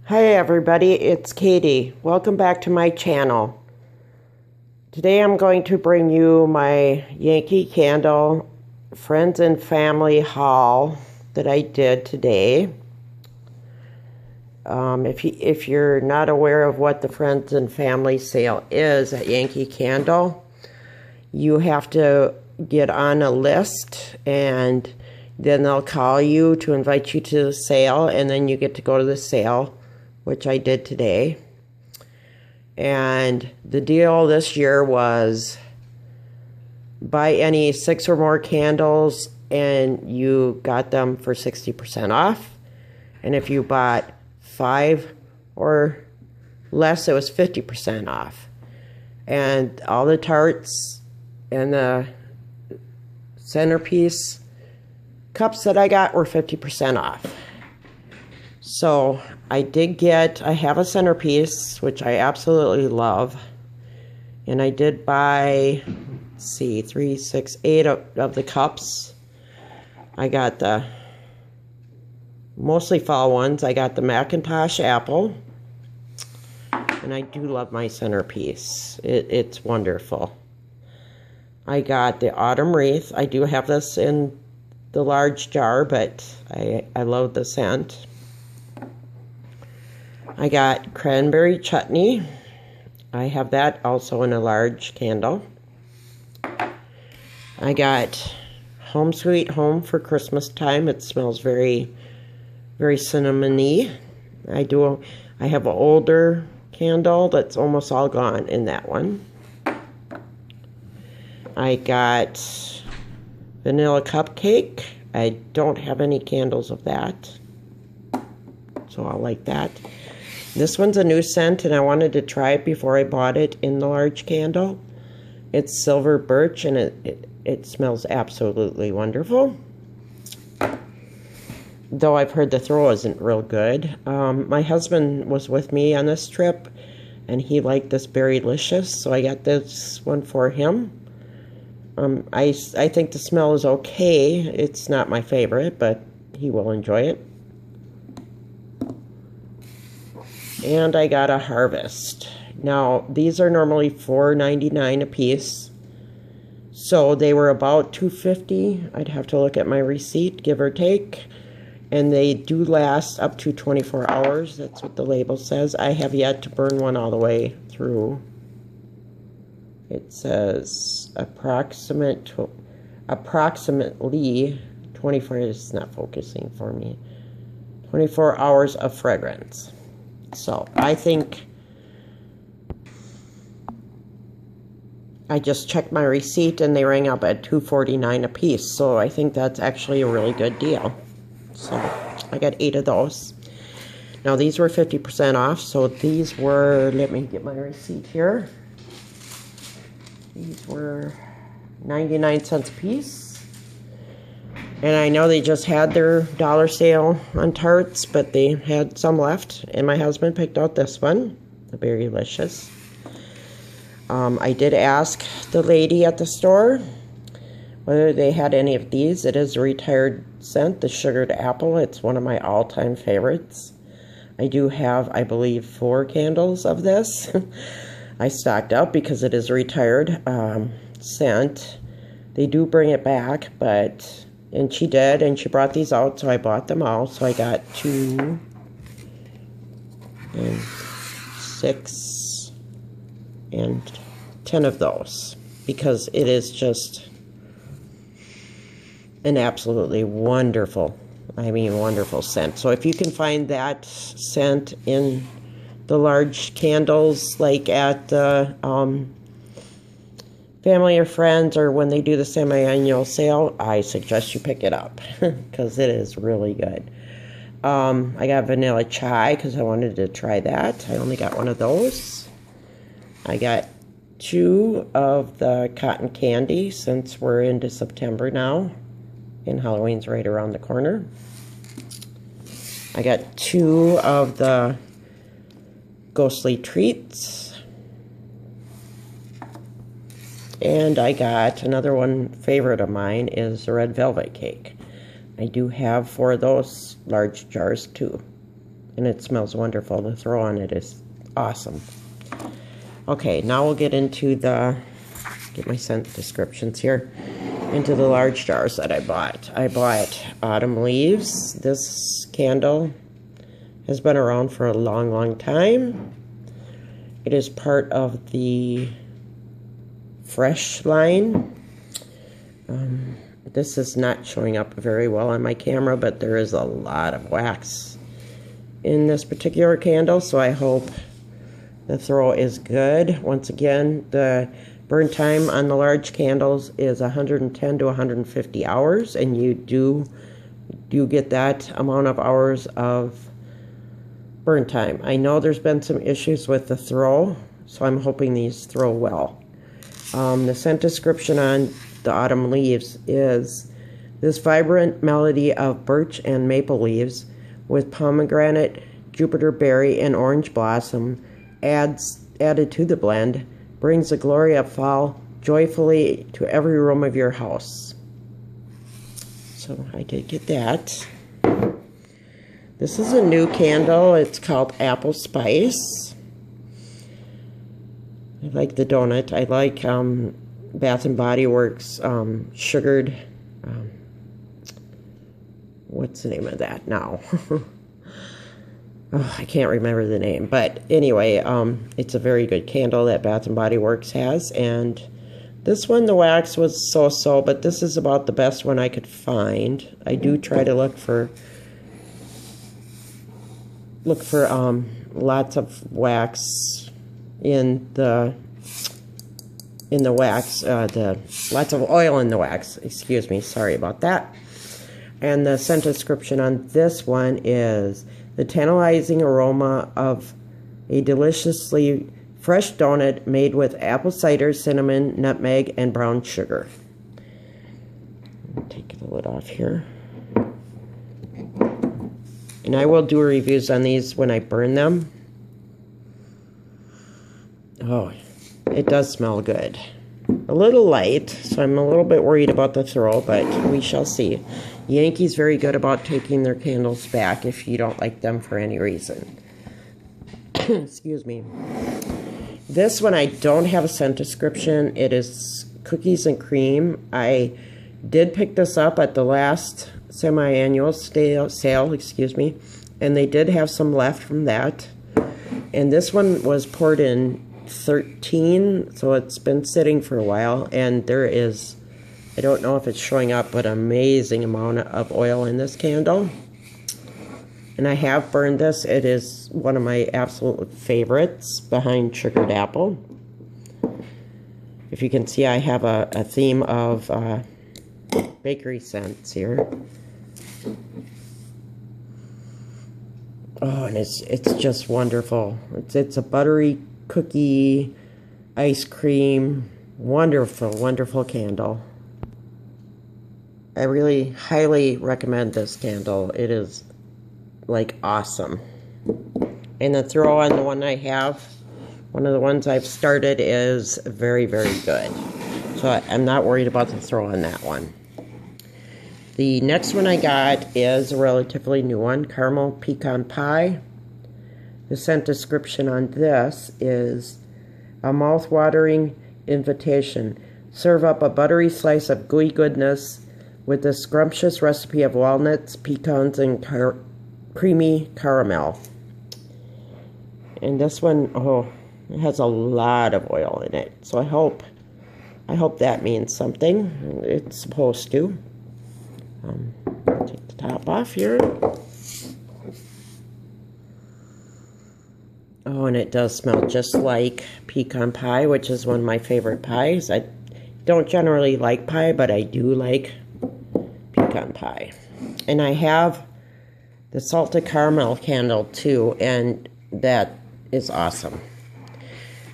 Hi everybody, it's Katie. Welcome back to my channel. Today I'm going to bring you my Yankee Candle Friends and Family haul that I did today. If you're not aware of what the Friends and Family sale is at Yankee Candle, you have to get on a list and then they'll call you to invite you to the sale, and then you get to go to the sale, which I did today. And the deal this year was buy any 6 or more candles and you got them for 60% off. And if you bought 5 or less, it was 50% off. And all the tarts and the centerpiece cups that I got were 50% off. So I have a centerpiece, which I absolutely love. And I did buy, let's see, 3, 6, 8 of the cups. I got the mostly fall ones. I got the Macintosh apple. And I do love my centerpiece. It's wonderful. I got the autumn wreath. I do have this in the large jar, but I love the scent. I got cranberry chutney. I have that also in a large candle. I got Home Sweet Home for Christmas time. It smells very, very cinnamony. I have an older candle that's almost all gone in that one. I got vanilla cupcake. I don't have any candles of that, so I'll like that. This one's a new scent, and I wanted to try it before I bought it in the large candle. It's silver birch, and it smells absolutely wonderful. Though I've heard the throw isn't real good. My husband was with me on this trip, and he liked this Berrylicious, so I got this one for him. I think the smell is okay. It's not my favorite, but he will enjoy it. And I got a Harvest. Now, these are normally $4.99 a piece. So they were about $2.50. I'd have to look at my receipt, give or take. And they do last up to 24 hours. That's what the label says. I have yet to burn one all the way through. It says approximately 24, it's not focusing for me, 24 hours of fragrance. So I think I just checked my receipt and they rang up at $2.49 a piece. So I think that's actually a really good deal. So I got 8 of those. Now these were 50% off. So these were, let me get my receipt here. These were 99 cents a piece. And I know they just had their dollar sale on tarts, but they had some left. And my husband picked out this one, the Berrylicious. I did ask the lady at the store whether they had any of these. It is a retired scent, the Sugared Apple. It's one of my all-time favorites. I do have, I believe, 4 candles of this. I stocked up because it is a retired scent. They do bring it back, and she did, and she brought these out, so I bought them all. So I got 2 and 6 and 10 of those because it is just an absolutely wonderful, wonderful scent. So if you can find that scent in the large candles, like at the Family or Friends, or when they do the semi-annual sale, I suggest you pick it up because it is really good. I got vanilla chai because I wanted to try that. I only got 1 of those. I got 2 of the cotton candy since we're into September now and Halloween's right around the corner. I got 2 of the Ghostly Treats. And I got another one favorite of mine is the red velvet cake. I do have 4 of those large jars too. and it smells wonderful. The throw on it is awesome. Okay, now we'll get into get my scent descriptions here, into the large jars that I bought. I bought Autumn Leaves. This candle has been around for a long, long time. It is part of the Fresh line. This is not showing up very well on my camera, but there is a lot of wax in this particular candle, so I hope the throw is good. Once again, the burn time on the large candles is 110 to 150 hours, and you do get that amount of hours of burn time. I know there's been some issues with the throw, so I'm hoping these throw well. The scent description on the Autumn Leaves is this vibrant melody of birch and maple leaves with pomegranate, Jupiter berry, and orange blossom added to the blend brings the glory of fall joyfully to every room of your house. So I did get that. This is a new candle. It's called Apple Spice. I like the donut. I like Bath and Body Works sugared, what's the name of that now? Oh, I can't remember the name. But anyway, it's a very good candle that Bath and Body Works has. And this one, the wax was so-so, but this is about the best one I could find. I do try to look for lots of wax in the wax, lots of oil in the wax, excuse me, sorry about that. And the scent description on this one is the tantalizing aroma of a deliciously fresh donut made with apple cider, cinnamon, nutmeg, and brown sugar. Take the lid off here. And I will do reviews on these when I burn them. Oh, it does smell good. A little light, so I'm a little bit worried about the throw, but we shall see. Yankee's very good about taking their candles back if you don't like them for any reason. Excuse me. This one I don't have a scent description. It is cookies and cream. I did pick this up at the last semi-annual sale, excuse me, and they did have some left from that. And this one was poured in 13, so it's been sitting for a while, and there is, I don't know if it's showing up, but an amazing amount of oil in this candle. And I have burned this. It is one of my absolute favorites behind Sugared Apple. If you can see, I have a theme of bakery scents here. Oh, and it's just wonderful. It's a buttery cookie, ice cream, wonderful, wonderful candle. I really highly recommend this candle. It is like awesome. And the throw on the one I have, one of the ones I've started, is very, very good. So I'm not worried about the throw on that one. The next one I got is a relatively new one, Caramel Pecan Pie. The scent description on this is a mouth-watering invitation. Serve up a buttery slice of gooey goodness with a scrumptious recipe of walnuts, pecans, and creamy caramel. And this one, oh, it has a lot of oil in it. So I hope that means something. It's supposed to. Take the top off here. Oh, and it does smell just like pecan pie, which is one of my favorite pies. I don't generally like pie, but I do like pecan pie. And I have the salted caramel candle too, and that is awesome.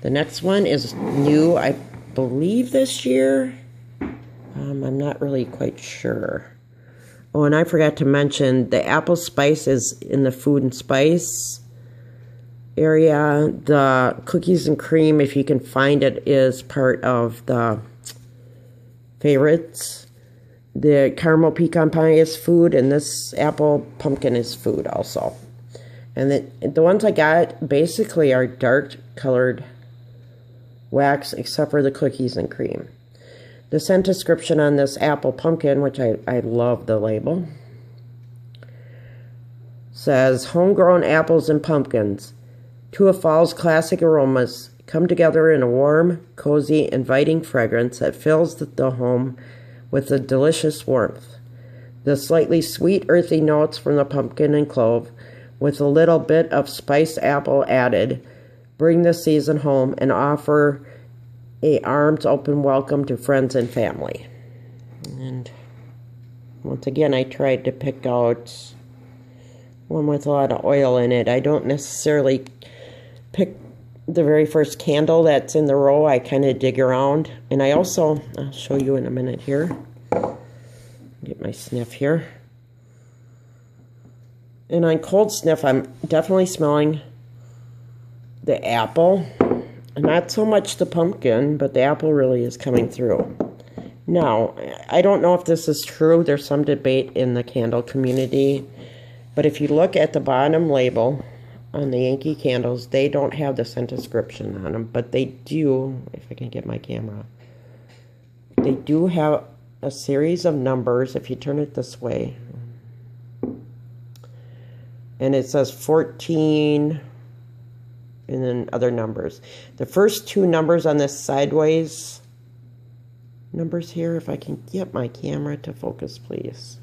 The next one is new, I believe this year. I'm not really quite sure. Oh, and I forgot to mention the apple spice is in the food and spice area. The cookies and cream, if you can find it, is part of the favorites. The caramel pecan pie is food, and this apple pumpkin is food also. And the ones I got basically are dark colored wax, except for the cookies and cream. The scent description on this apple pumpkin, which I love the label, says, homegrown apples and pumpkins, two of fall's classic aromas, come together in a warm, cozy, inviting fragrance that fills the home with a delicious warmth. The slightly sweet, earthy notes from the pumpkin and clove, with a little bit of spiced apple added, bring the season home and offer a arms open welcome to friends and family. And once again, I tried to pick out one with a lot of oil in it. I don't necessarily pick the very first candle that's in the row. I kind of dig around. And I'll show you in a minute here. Get my sniff here. And on cold sniff, I'm definitely smelling the apple. Not so much the pumpkin, but the apple really is coming through. Now, I don't know if this is true. There's some debate in the candle community. But if you look at the bottom label on the Yankee candles, they don't have the scent description on them. But they do, if I can get my camera, they do have a series of numbers, if you turn it this way. And it says 14 and then other numbers. The first two numbers on this sideways numbers here, if I can get my camera to focus, please.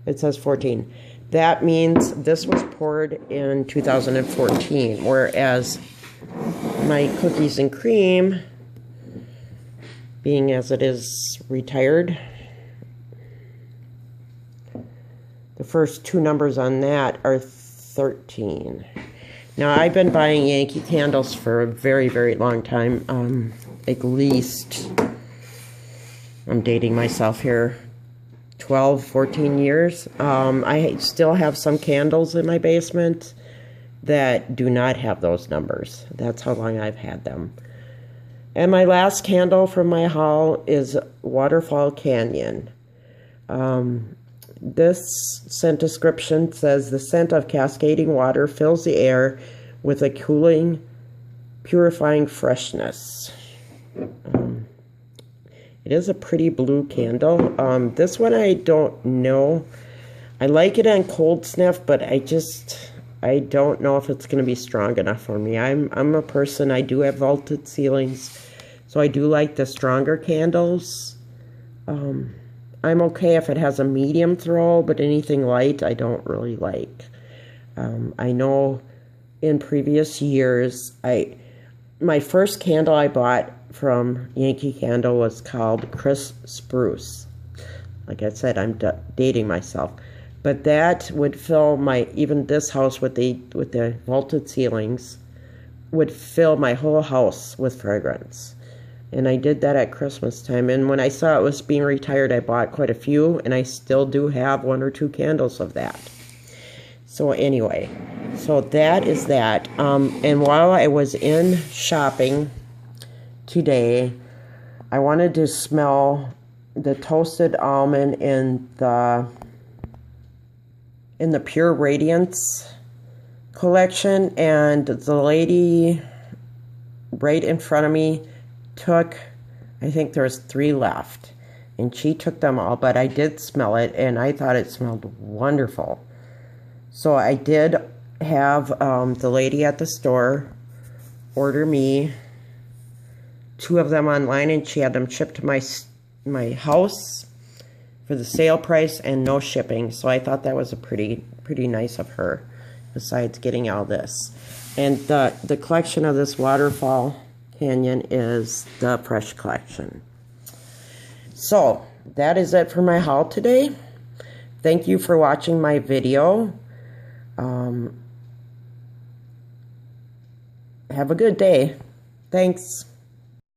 It says 14. That means this was poured in 2014, whereas my cookies and cream, being as it is retired, the first two numbers on that are 13. Now, I've been buying Yankee candles for a very, very long time. At least, I'm dating myself here, 12, 14 years. I still have some candles in my basement that do not have those numbers. That's how long I've had them. And my last candle from my haul is Waterfall Canyon. This scent description says, the scent of cascading water fills the air with a cooling, purifying freshness. It is a pretty blue candle. This one I don't know. I like it on cold sniff, but I don't know if it's going to be strong enough for me. I'm a person, I do have vaulted ceilings, so I do like the stronger candles. I'm okay if it has a medium throw, but anything light I don't really like. I know in previous years, my first candle I bought from Yankee Candle was called Crisp Spruce. Like I said, I'm dating myself. But that would fill even this house with the vaulted ceilings, would fill my whole house with fragrance. And I did that at Christmas time. And when I saw it was being retired, I bought quite a few. And I still do have 1 or 2 candles of that. So anyway, so that is that. And while I was in shopping today, I wanted to smell the toasted almond in the Pure Radiance collection. And the lady right in front of me took, I think there was 3 left, and she took them all, but I did smell it, and I thought it smelled wonderful. So I did have the lady at the store order me 2 of them online, and she had them shipped to my house for the sale price and no shipping. So I thought that was a pretty nice of her, besides getting all this. And the collection of this Waterfall Canyon is the Fresh collection. So that is it for my haul today. Thank you for watching my video. Have a good day. Thanks.